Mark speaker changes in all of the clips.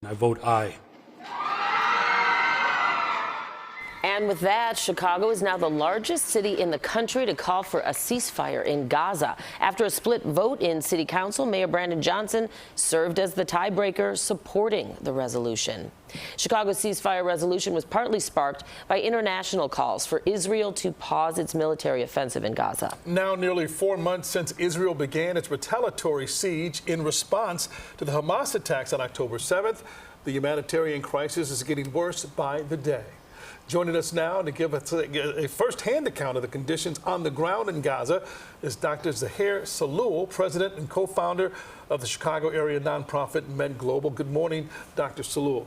Speaker 1: I vote aye.
Speaker 2: And with that, Chicago is now the largest city in the country to call for a ceasefire in Gaza. After a split vote in City Council, Mayor Brandon Johnson served as the tiebreaker, supporting the resolution. Chicago's ceasefire resolution was partly sparked by international calls for Israel to pause its military offensive in Gaza.
Speaker 3: Now nearly 4 months since Israel began its retaliatory siege in response to the Hamas attacks on October 7th, the humanitarian crisis is getting worse by the day. Joining us now to give us a first-hand account of the conditions on the ground in Gaza is Dr. Zaher Sahloul, president and co-founder of the Chicago area nonprofit MedGlobal. Good morning, Dr. Sahloul.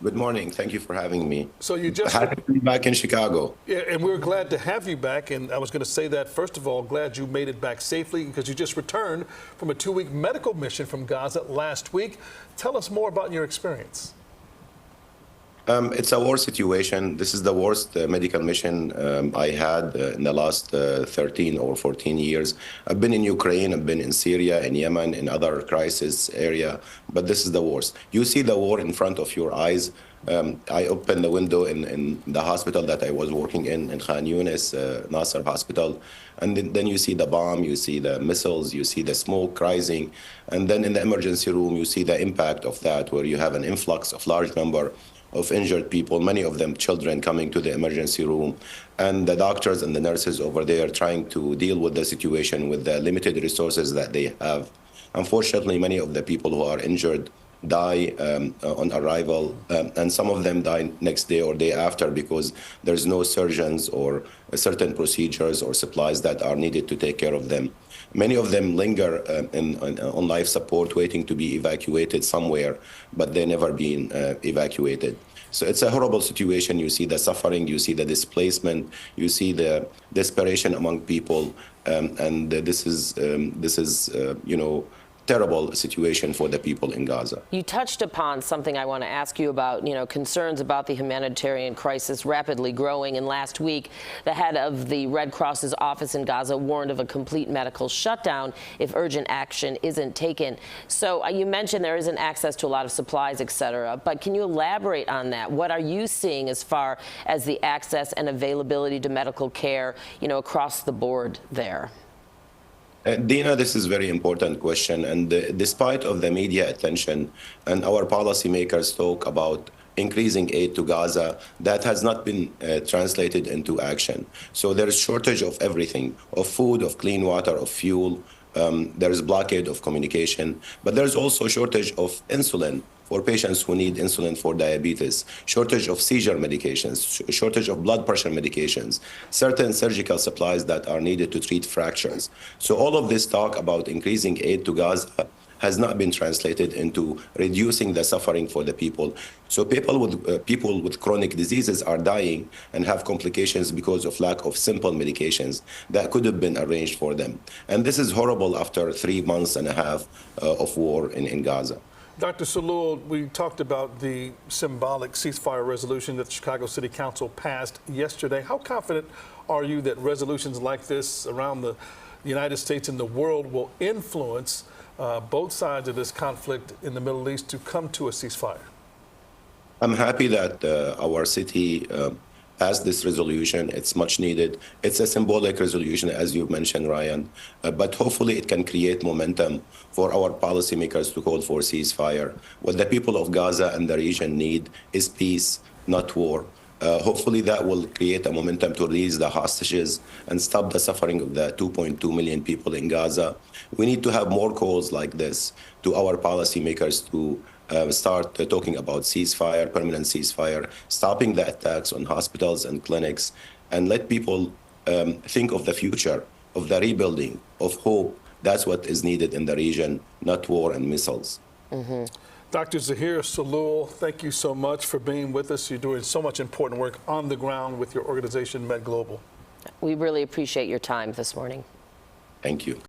Speaker 4: Good morning. Thank you for having me.
Speaker 3: So you just
Speaker 4: happy to be back in Chicago.
Speaker 3: Yeah, and we're glad to have you back. And I was going to say that, first of all, glad you made it back safely because you just returned from a 2-week medical mission from Gaza last week. Tell us more about your experience.
Speaker 4: It's a war situation. This is the worst medical mission I had in the last 13 or 14 years. I've been in Ukraine, I've been in Syria, in Yemen, in other crisis area, but this is the worst. You see the war in front of your eyes. I opened the window in the hospital that I was working in Khan Yunis, Nasser Hospital, and then you see the bomb, you see the missiles, you see the smoke rising, and then in the emergency room you see the impact of that, where you have an influx of large number of injured people, many of them children coming to the emergency room, and the doctors and the nurses over there trying to deal with the situation with the limited resources that they have. Unfortunately, many of the people who are injured die on arrival, and some of them die next day or day after because there's no surgeons or certain procedures or supplies that are needed to take care of them. Many of them linger on life support waiting to be evacuated somewhere, but they never been evacuated. So it's a horrible situation. You see the suffering, you see the displacement, you see the desperation among people, and this is terrible situation for the people in Gaza.
Speaker 2: You touched upon something I want to ask you about, concerns about the humanitarian crisis rapidly growing. And last week, the head of the Red Cross's office in Gaza warned of a complete medical shutdown if urgent action isn't taken. So you mentioned there isn't access to a lot of supplies, et cetera, but can you elaborate on that? What are you seeing as far as the access and availability to medical care, across the board there?
Speaker 4: Dina, this is a very important question, and despite of the media attention and our policymakers talk about increasing aid to Gaza, that has not been translated into action. So there is shortage of everything, of food, of clean water, of fuel. There is blockade of communication, but there's also shortage of insulin for patients who need insulin for diabetes, shortage of seizure medications, shortage of blood pressure medications, certain surgical supplies that are needed to treat fractures. So all of this talk about increasing aid to Gaza has not been translated into reducing the suffering for the people. So people with chronic diseases are dying and have complications because of lack of simple medications that could have been arranged for them. And this is horrible after 3.5 months of war in Gaza.
Speaker 3: Dr. Sahloul, we talked about the symbolic ceasefire resolution that the Chicago City Council passed yesterday. How confident are you that resolutions like this around the United States and the world will influence both sides of this conflict in the Middle East to come to a ceasefire?
Speaker 4: I'm happy that our city passed this resolution. It's much needed. It's a symbolic resolution, as you mentioned, Ryan, but hopefully it can create momentum for our policymakers to call for ceasefire. What the people of Gaza and the region need is peace, not war. Hopefully that will create a momentum to release the hostages and stop the suffering of the 2.2 million people in Gaza. We need to have more calls like this to our policymakers to start talking about ceasefire, permanent ceasefire, stopping the attacks on hospitals and clinics, and let people think of the future, of the rebuilding, of hope. That's what is needed in the region, not war and missiles.
Speaker 3: Mm-hmm. Dr. Zaher Sahloul, thank you so much for being with us. You're doing so much important work on the ground with your organization, MedGlobal.
Speaker 2: We really appreciate your time this morning.
Speaker 4: Thank you.